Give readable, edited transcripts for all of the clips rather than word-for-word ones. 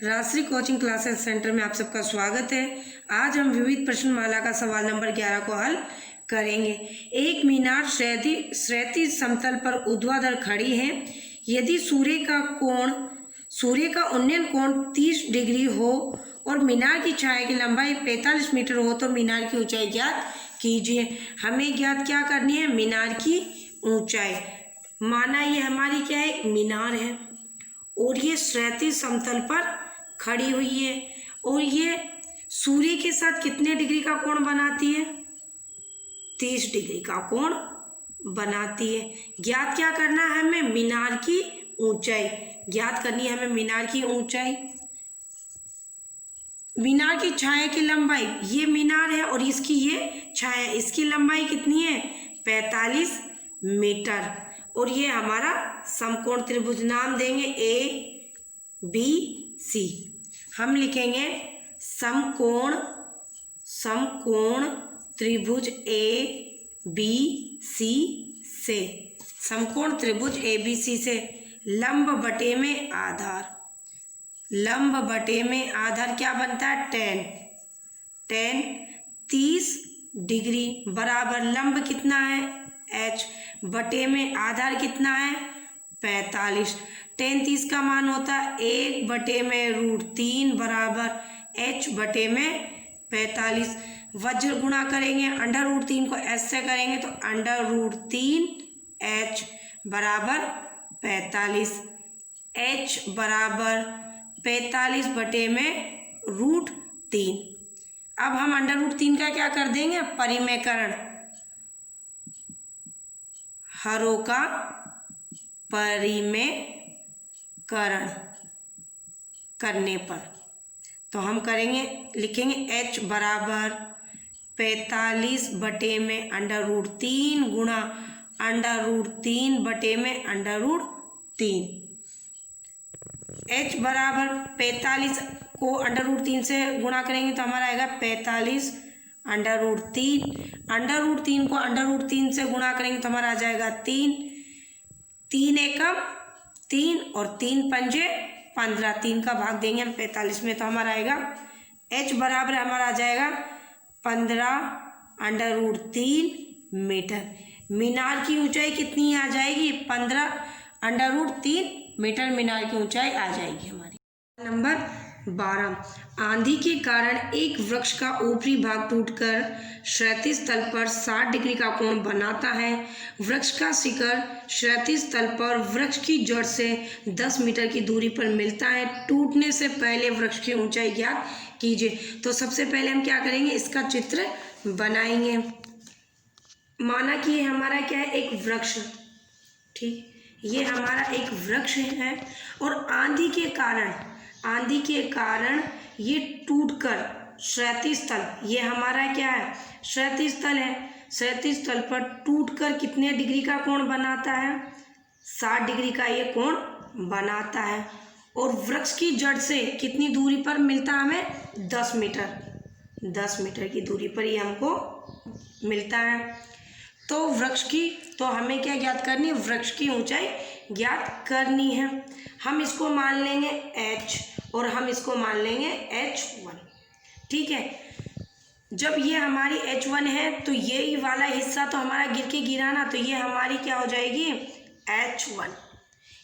Rajshree coaching classes centre में आप सबका स्वागत है। आज हम विविध प्रश्नमाला का सवाल नंबर 11 को हल करेंगे। एक मीनार क्षैतिज समतल पर ऊर्ध्वाधर खड़ी है। यदि सूर्य का उन्नयन कोण 30 डिग्री हो और मीनार की छाया की लंबाई 45 मीटर हो तो मीनार की ऊंचाई ज्ञात कीजिए। हमें ज्ञात क्या करनी है? मीनार की ऊंचाई। माना ये हमारी क्या है? एक मीनार है और ये क्षैतिज समतल पर खड़ी हुई है और ये सूर्य के साथ कितने डिग्री का कोण बनाती है? 30 डिग्री का कोण बनाती है। ज्ञात क्या करना है हमें? मीनार की ऊंचाई ज्ञात करनी है हमें। मीनार की ऊंचाई, मीनार की छाया की लंबाई, ये मीनार है और इसकी ये छाया, इसकी लंबाई कितनी है? 45 मीटर। और ये हमारा समकोण त्रिभुज, नाम देंगे ए बी सी। हम लिखेंगे समकोण त्रिभुज ए बी सी से, समकोण त्रिभुज ए बी सी से लंब बटे में आधार, लंब बटे में आधार क्या बनता है? tan 30 डिग्री बराबर लंब कितना है? h बटे में आधार कितना है? 45। tan 30 का मान होता है 1 बटे में √3 बराबर h बटे में 45। वज्र गुणा करेंगे √3 को h से करेंगे तो √3h बराबर 45। h बराबर 45 बटे में √3। अब हम √3 का क्या कर देंगे? परिमेयकरण, हरों का परिमेयकरण करने पर तो हम करेंगे, लिखेंगे h बराबर 45 बटे में √3 गुणा √3 बटे में √3। h बराबर 45 को √3 से गुणा करेंगे तो हमारा आएगा 45 √3। √3 को √3 से गुणा करेंगे तो हमारा आ जाएगा 3। 3 एकम 3 और 3 पंजे 15। 3 का भाग देंगे हम 45 में तो हमारा आएगा h बराबर हमारा आ जाएगा 15 √3 मीटर। मीनार की ऊंचाई कितनी आ जाएगी? 15 √3 मीटर मीनार की ऊंचाई आ जाएगी हमारी। नंबर 12, आंधी के कारण एक वृक्ष का ऊपरी भाग टूटकर क्षैतिज तल पर 60 डिग्री का कोण बनाता है। वृक्ष का शिखर क्षैतिज तल पर वृक्ष की जड़ से 10 मीटर की दूरी पर मिलता है। टूटने से पहले वृक्ष की ऊंचाई ज्ञात कीजिए। तो सबसे पहले हम क्या करेंगे? इसका चित्र बनाएंगे। माना कि ये हमारा क्या है? एक वृक्ष, ठीक, ये हमारा एक वृक्ष है और आंधी के कारण ये टूटकर क्षैतिज तल, ये हमारा क्या है? क्षैतिज तल है। क्षैतिज तल पर टूटकर कितने डिग्री का कोण बनाता है? 60 डिग्री का ये कोण बनाता है। और वृक्ष की जड़ से कितनी दूरी पर मिलता है हमें? 10 मीटर। 10 मीटर की दूरी पर ये हमको मिलता है। तो हमें क्या ज्ञात करनी है? वृक्ष की ऊंचाई ज्ञात करनी है। हम इसको मान लेंगे h और हम इसको मान लेंगे h1, ठीक है। जब ये हमारी h1 है तो ये वाला हिस्सा तो हमारा गिरा ना, तो ये हमारी क्या हो जाएगी? h1।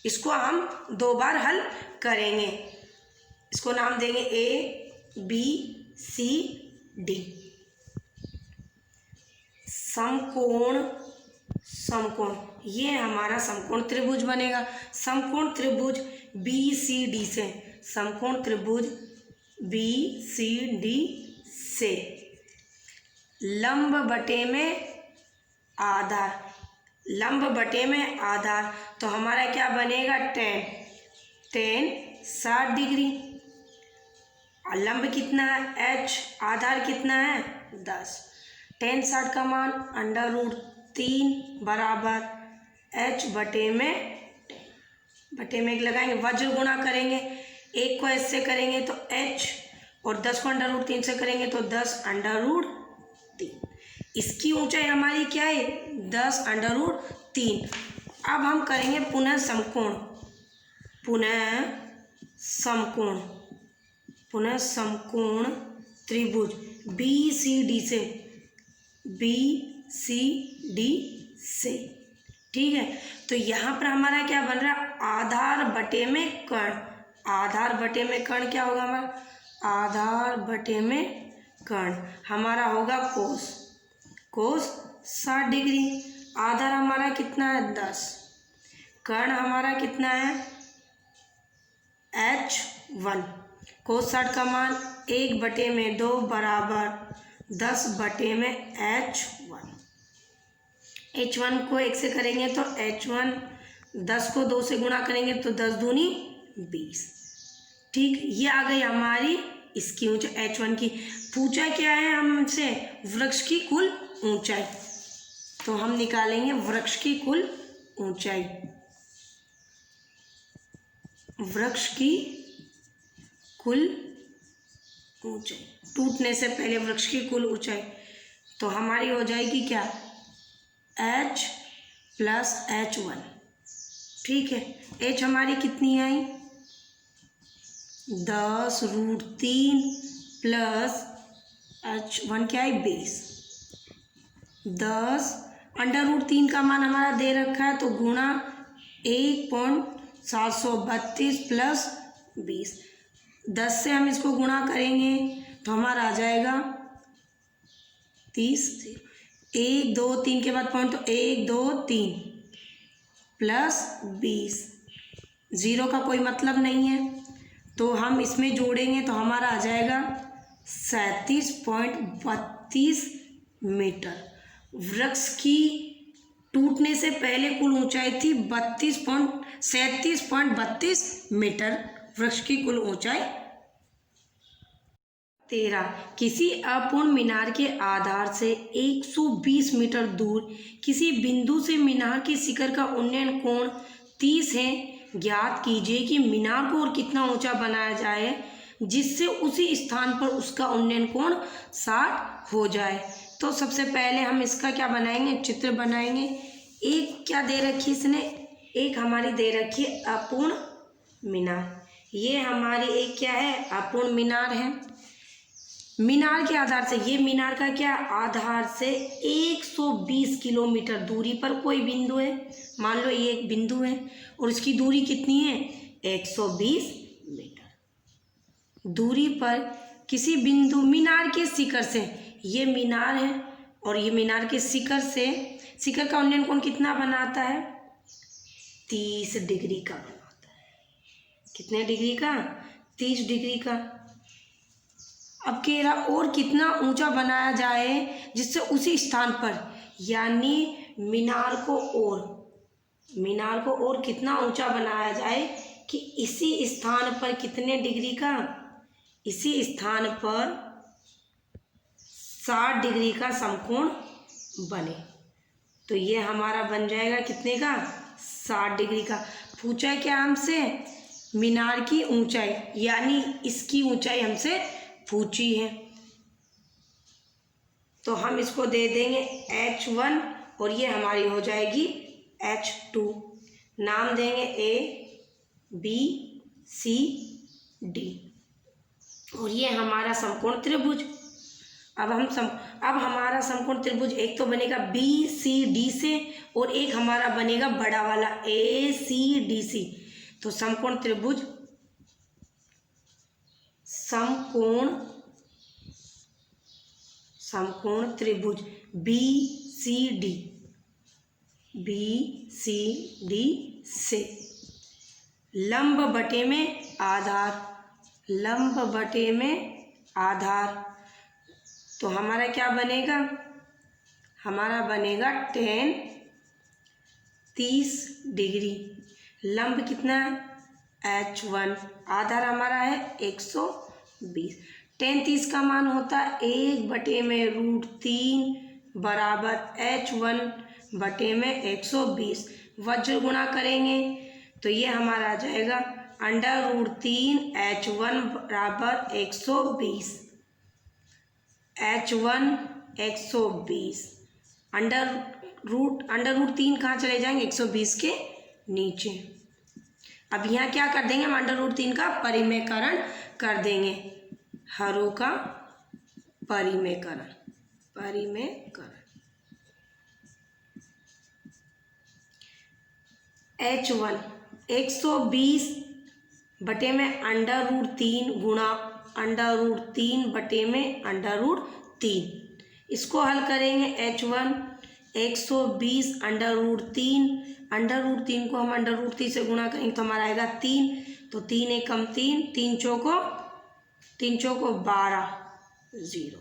इसको हम 2 बार हल करेंगे। इसको नाम देंगे a b c d। समकोण, ये हमारा समकोण त्रिभुज बनेगा। समकोण त्रिभुज BCD से, समकोण त्रिभुज BCD से लंब बटे में आधार तो हमारा क्या बनेगा? tan 60 degree. लंब कितना है? h, आधार कितना है? 10। tan 60 का मान √3 बराबर h बटे में 1 लगाएंगे। वज्र गुणा करेंगे, 1 को h से करेंगे तो h और 10 को √3 से करेंगे तो 10 √3। इसकी ऊंचाई हमारी क्या है? 10 √3। अब हम करेंगे पुनः समकोण, पुनः समकोण त्रिभुज BCD से, ठीक है। तो यहाँ पर हमारा क्या बन रहा है, आधार बटे में कर्ण। आधार बटे में कर्ण क्या होगा हमारा, आधार बटे में कर्ण हमारा होगा कोस 60 डिग्री। आधार हमारा कितना है 10, कर्ण हमारा कितना है H1। कोस 60 का मान 1/2 बराबर 10/में H1 को 1 से करेंगे तो H1, 10 को 2 से गुणा करेंगे तो 10 दूनी 20, ठीक। ये आ गई हमारी इसकी ऊंचाई H1 की। पूछा क्या है हमसे, वृक्ष की कुल ऊंचाई, तो हम निकालेंगे वृक्ष की कुल ऊंचाई। वृक्ष की कुल ऊंचाई, टूटने से पहले वृक्ष की कुल ऊंचाई, तो हमारी हो जाएगी क्या, H + H1, ठीक है। H हमारी कितनी आई 10√3 प्लस H1 क्या है 20। 10 √3 का मान हमारा दे रखा है, तो गुणा 1.732 प्लस 20। 10 से हम इसको गुणा करेंगे तो हमारा आ जाएगा 30। 1 2 3 के बाद पॉइंट, तो 1 2 3 प्लस 20, 0 का कोई मतलब नहीं है, तो हम इसमें जोड़ेंगे तो हमारा आ जाएगा 37.32 मीटर। वृक्ष की टूटने से पहले कुल ऊंचाई थी 37.32 मीटर, वृक्ष की कुल ऊंचाई। 13, किसी अपूर्ण मीनार के आधार से 120 मीटर दूर किसी बिंदु से मीनार के शिखर का उन्नयन कोण 30 है। ज्ञात कीजिए कि मीनार को और कितना ऊंचा बनाया जाए जिससे उसी स्थान पर उसका उन्नयन कोण 60 हो जाए। तो सबसे पहले हम इसका क्या बनाएंगे, चित्र बनाएंगे। एक क्या दे रखी इसने, एक हमारी दे रखी है अपूर्ण मीनार। ये हमारी एक क्या है, अपूर्ण मीनार है। मीनार के आधार से, ये मीनार का क्या, आधार से 120 किलोमीटर दूरी पर कोई बिंदु है। मान लो ये एक बिंदु है और इसकी दूरी कितनी है 120 मीटर दूरी पर किसी बिंदु, मीनार के शिखर से, ये मीनार है और ये मीनार के शिखर से, शिखर का उन्नयन कोण कितना बनाता है 30 डिग्री का बनाता है। कितने डिग्री का, 30 डिग्री का। अब कह रहा और कितना ऊंचा बनाया जाए जिससे उसी स्थान पर, यानी मीनार को और कितना ऊंचा बनाया जाए कि इसी स्थान पर कितने डिग्री का, इसी स्थान पर 60 डिग्री का समकोण बने। तो ये हमारा बन जाएगा कितने का, 60 डिग्री का। पूछा क्या हमसे, मीनार की ऊंचाई, यानी इसकी ऊंचाई हमसे पूछी है। तो हम इसको दे देंगे H1 और ये हमारी हो जाएगी H2। नाम देंगे ABCD और ये हमारा समकोण त्रिभुज। अब हमारा समकोण त्रिभुज एक तो बनेगा BCD से और एक हमारा बनेगा बड़ा वाला ACDC। तो समकोण त्रिभुज, समकोण त्रिभुज BCD से लंब बटे में आधार, तो हमारा क्या बनेगा, हमारा बनेगा 30 डिग्री। लंब कितना है H1, आधार हमारा है 120। 30 का मान होता है 1/√3 बराबर H1 बटे में 120। वज्र गुणा करेंगे तो ये हमारा आ जाएगा √3 H1 बराबर 120। H1 120 √3 कहाँ चले जाएंगे 120 के नीचे। अब यहाँ क्या कर देंगे, हम √3 का परिमेयकरण कर देंगे। हरों का परिमेयकरण। H1 120 बटे में अंडर रूट 3 गुणा अंडर रूट 3 बटे में अंडर रूट 3। इसको हल करेंगे। H1 120 अंडर रूट 3 को हम अंडर रूट 3 से गुणा करेंगे तो हमारा आएगा 3। तो 3 एकम 3, 3 चौको 12, 0।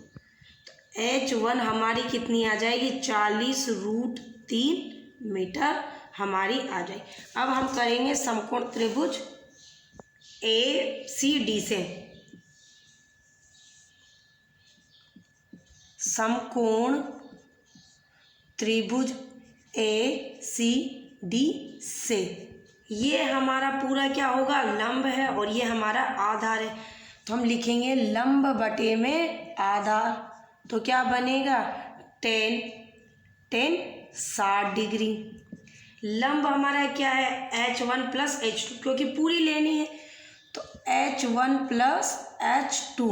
तो H1 हमारी कितनी आ जाएगी? 40√3 मीटर हमारी आ जाएगी। अब हम करेंगे समकोण त्रिभुज ACD से। समकोण त्रिभुज ACD से ये हमारा पूरा क्या होगा? लंब है और ये हमारा आधार है। तो हम लिखेंगे लंब बटे में आधार। तो क्या बनेगा? 10 60 डिग्री। लंब हमारा क्या है? H1 प्लस H2, क्योंकि पूरी लेनी है। तो H1 प्लस H2,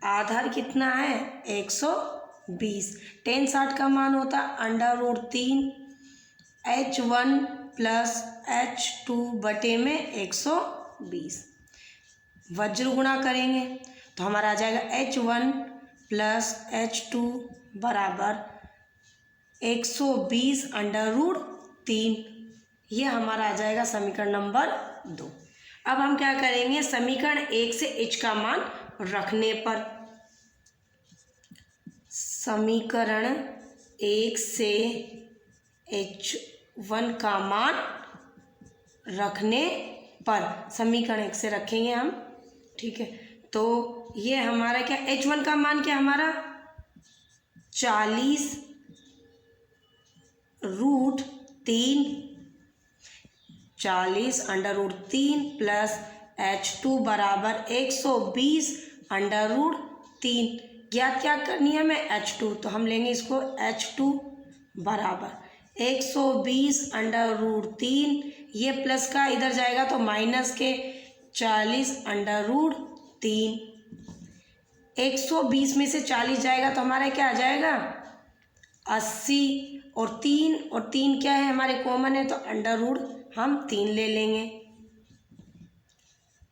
आधार कितना है? 120। 10 60 का मान होता है under root 3 H1 plus H2 बटे में 120। वज्र गुणा करेंगे तो हमारा आ जाएगा H1 प्लस H2 बराबर 120 अंडर रूट 3। ये हमारा आ जाएगा समीकरण नंबर 2। अब हम क्या करेंगे? समीकरण 1 से H का मान रखने पर, समीकरण 1 से H1 का मान रखने पर, समीकरण 1 से रखेंगे हम, ठीक है। तो ये हमारा क्या? H1 का मान क्या हमारा? 40√3, 40 अंडर रूट 3 प्लस H2 बराबर 120 अंडर रूट 3। ज्ञात क्या करनी है हमें? H2। तो हम लेंगे इसको H2 बराबर 120 अंडर रूट 3, ये प्लस का इधर जाएगा तो माइनस के 40 अंडर रूट 3। 120 में से 40 जाएगा तो हमारा क्या आ जाएगा? 80। और 3 क्या है? हमारे कॉमन है तो अंडर रूट हम 3 ले लेंगे।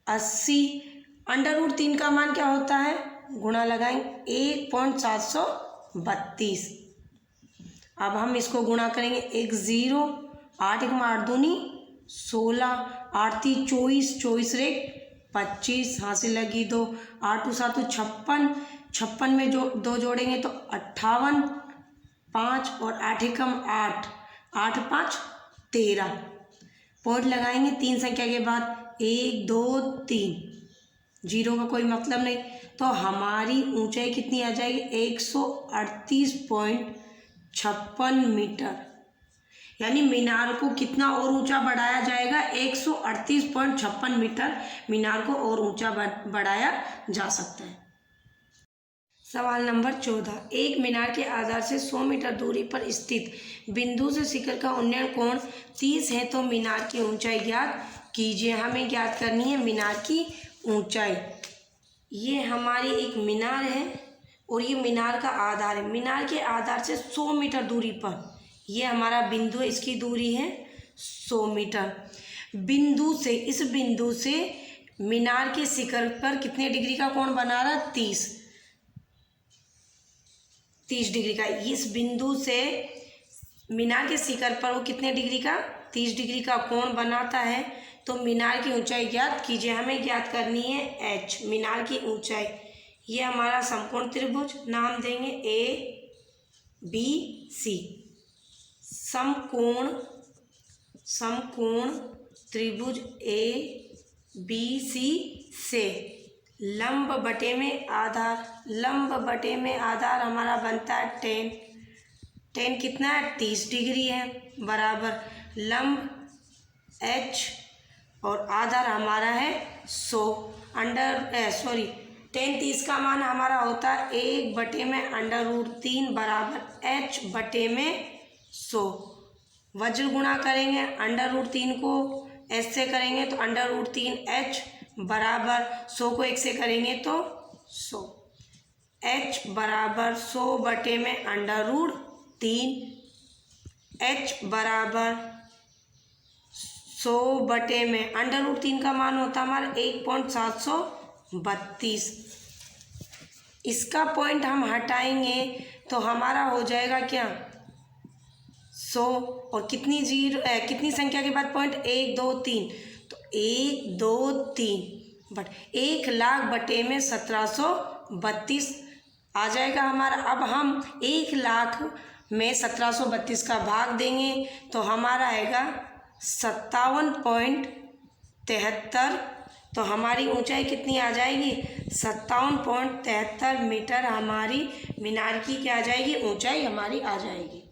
80 अंडर रूट 3 का मान क्या होता है? गुणा लगाएंगे 1.732। अब हम इसको गुणा करेंगे 1 0, 8 1 8 दूनी 16, 8 3 24, 24 रे 25, हाँ से लगी 2, 8 2 7 56, 56 में जो 2 जोड़ेंगे तो 58, 5 और 8 एकम 8, 8 5 13। पॉइंट लगाएंगे 3 संख्या के बाद 1 2 3, 0 का कोई मतलब नहीं। तो हमारी ऊंचाई कितनी आ जाएगी? 138.56 मीटर। यानी मीनार को कितना और ऊंचा बढ़ाया जाएगा? 138.56 मीटर मीनार को और ऊंचा बढ़ाया जा सकता है। सवाल नंबर 14। एक मीनार के आधार से 100 मीटर दूरी पर स्थित बिंदु से शिखर का उन्नयन कोण 30 है तो मीनार की ऊंचाई ज्ञात कीजिए। हमें ज्ञात करनी है मीनार की ऊंचाई। ये हमारी एक मीनार है और ये मीनार का आधार है। मीनार के आधार से 100 मीटर दूरी पर ये हमारा बिंदु है, इसकी दूरी है 100 मीटर। इस बिंदु से मीनार के शिखर पर कितने डिग्री का कोण बना रहा? 30 डिग्री का। इस बिंदु से मीनार के शिखर पर वो कितने डिग्री का? 30 डिग्री का कोण बनाता है। तो मीनार की ऊंचाई ज्ञात कीजिए। हमें ज्ञात करनी है H, मीनार की ऊंचाई। ये हमारा समकोण त्रिभुज, नाम देंगे ABC। समकोण त्रिभुज ABC से लंब बटे में आधार हमारा बनता है 10। 10 कितना है? 30 डिग्री है, बराबर लंब H और आधार हमारा है 100 10 30 का मान हमारा होता है 1 बटे में अंडर रूट 3 बराबर H बटे में 100। वज्र गुणा करेंगे अंडर रूट 3 को H से करेंगे तो अंडर रूट 3 H बराबर 100 को 1 से करेंगे तो 100। h बराबर 100/√3। h बराबर 100/में √3 का मान होता है हमारा 1.732। इसका पॉइंट हम हटाएंगे तो हमारा हो जाएगा क्या 100, और कितनी संख्या के बाद पॉइंट 1 2 3, तो 1 2 3 बट 1,00,000 में 1732 आ जाएगा हमारा। अब हम 1,00,000 में 1732 का भाग देंगे तो हमारा आएगा 57.73। तो हमारी ऊंचाई कितनी आ जाएगी 57.73 मीटर हमारी मीनार की क्या आ जाएगी ऊंचाई हमारी आ जाएगी।